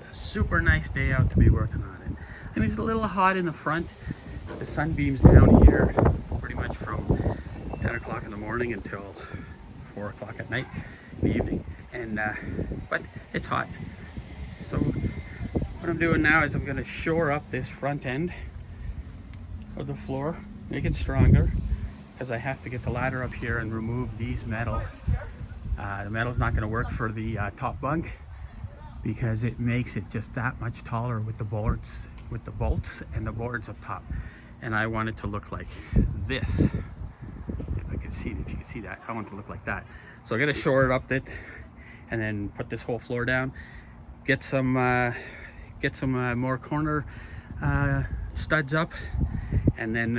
a super nice day out to be working on it. I mean, it's a little hot in the front. The sun beams down here pretty much from 10 o'clock in the morning until 4 o'clock at night in the evening. And but it's hot. So what I'm doing now is I'm going to shore up this front end of the floor, make it stronger, because I have to get the ladder up here and remove these metal. The metal's not going to work for the top bunk because it makes it just that much taller with the bolts and the boards up top. And I want it to look like this. If you can see that, I want it to look like that. So I got to shore it up and then put this whole floor down. Get some more corner studs up, and then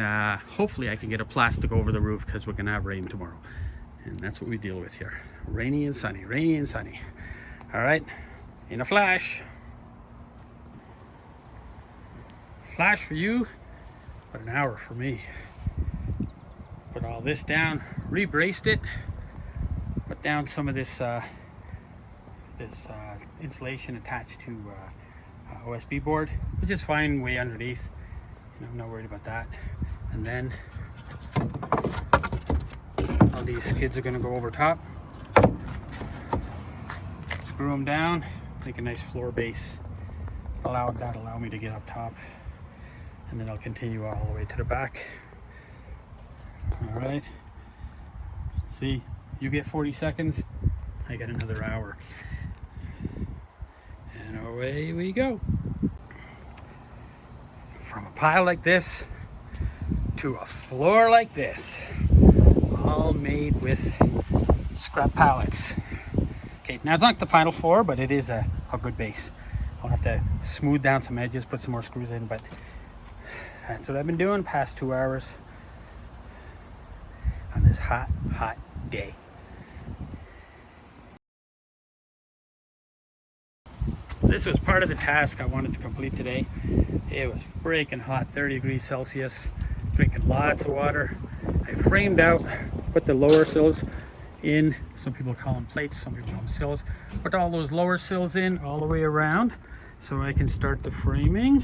hopefully I can get a plastic over the roof because we're gonna have rain tomorrow, and that's what we deal with here. Rainy and sunny, rainy and sunny. All right, in a flash for you, but an hour for me. Put all this down, re-braced it, put down some of this insulation attached to OSB board, which is fine way underneath. I'm not worried about that. And then all these skids are going to go over top. Screw them down, make a nice floor base. Allow me to get up top, and then I'll continue all the way to the back. All right. See, you get 40 seconds. I got another hour. And away we go. From a pile like this to a floor like this, all made with scrap pallets. Okay, now it's not the final floor, but it is a good base. I'll have to smooth down some edges, put some more screws in, but that's what I've been doing past 2 hours on this hot day. This was part of the task I wanted to complete today. It was freaking hot, 30 degrees Celsius, drinking lots of water. I framed out, put the lower sills in. Some people call them plates, some people call them sills. Put all those lower sills in all the way around so I can start the framing.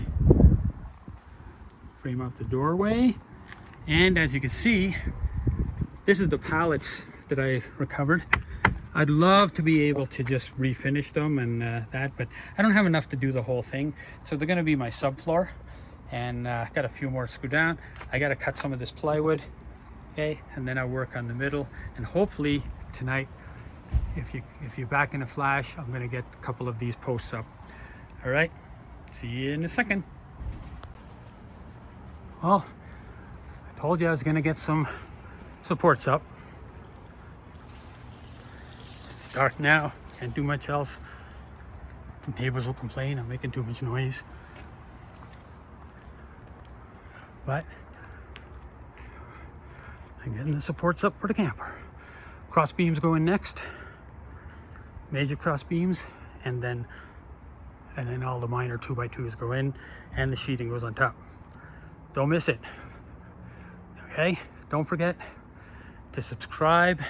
Frame out the doorway. And as you can see, this is the pallets that I recovered. I'd love to be able to just refinish them and but I don't have enough to do the whole thing. So they're gonna be my subfloor, and got a few more screw down. I gotta cut some of this plywood, okay? And then I'll work on the middle, and hopefully tonight, if you're back in a flash, I'm gonna get a couple of these posts up. All right, see you in a second. Well, I told you I was gonna get some supports up. Dark now, can't do much else. Neighbors will complain I'm making too much noise. But I'm getting the supports up for the camper. Cross beams go in next, major cross beams, and then all the minor 2x2s go in, and the sheeting goes on top. Don't miss it. Okay, don't forget to subscribe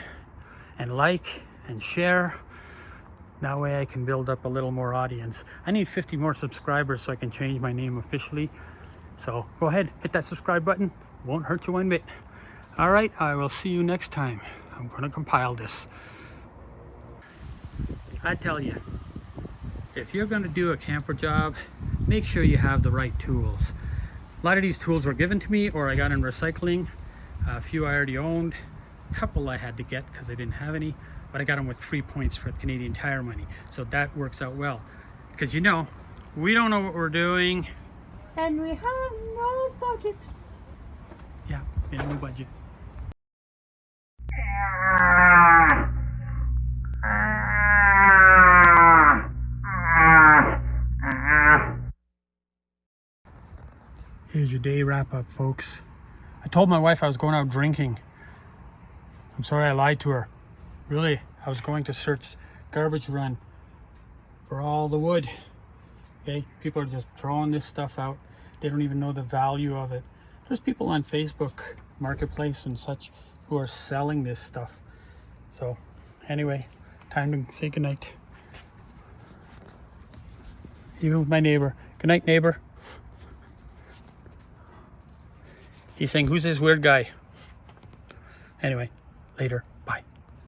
and like and share. That way I can build up a little more audience. I need 50 more subscribers so I can change my name officially. So go ahead, hit that subscribe button. Won't hurt you one bit. All right, I will see you next time. I'm gonna compile this. I tell you, if you're gonna do a camper job, make sure you have the right tools. A lot of these tools were given to me or I got in recycling. A few I already owned. A couple I had to get because I didn't have any. But I got them with free points for Canadian Tire money. So that works out well. Because we don't know what we're doing. And we have no budget. Yeah, we have no budget. Here's your day wrap up, folks. I told my wife I was going out drinking. I'm sorry I lied to her. Really, I was going to search garbage run for all the wood. Okay, people are just throwing this stuff out. They don't even know the value of it. There's people on Facebook Marketplace and such who are selling this stuff. So anyway, time to say goodnight. even with my neighbor. Good night, neighbor. He's saying, who's this weird guy? Anyway, later.